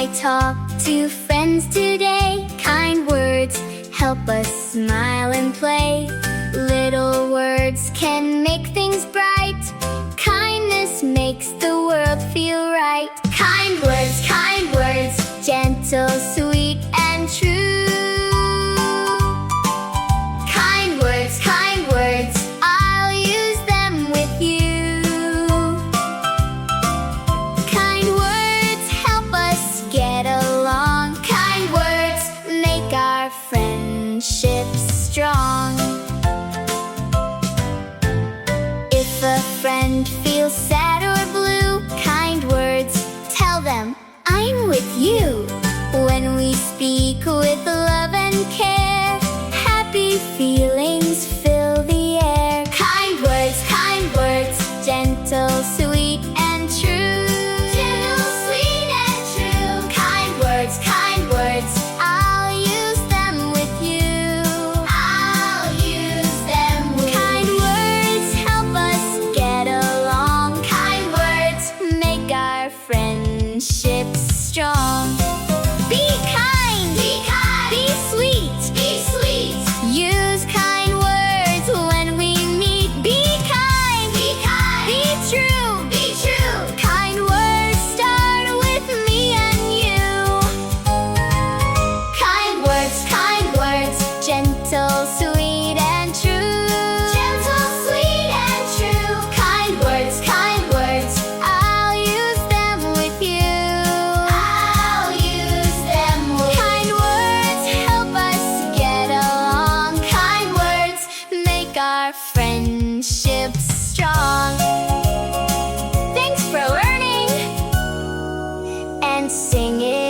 I talk to friends today. Kind words help us smile and play. Little words can make things bright. Kindness makes the world feel right. Kind words, gentle, sweet, and true. Kind words, I'll use them with you. Kind words help us get along. Kind words make our friendship strong. If a friend feels sad or blue, kind words tell them, I'm with you. When we speak with love and care, happy feelings fill the air. Kind words, gentle, sweet, and true. Gentle, sweet, and true. Kind words, I'll use them with you. I'll use them with you. Kind words help us get along. Kind words make our friendship strong. Be kind, be sweet, use kind words when we meet. Be kind, be true. Kind words start with me and you. Kind words, gentle, sweet, and true. Gentle, sweet, and true. Kind words, I'll use them with you. I'll use them with you. Kind words help us get along. Kind words make our friendship strong. Thanks for learning and singing.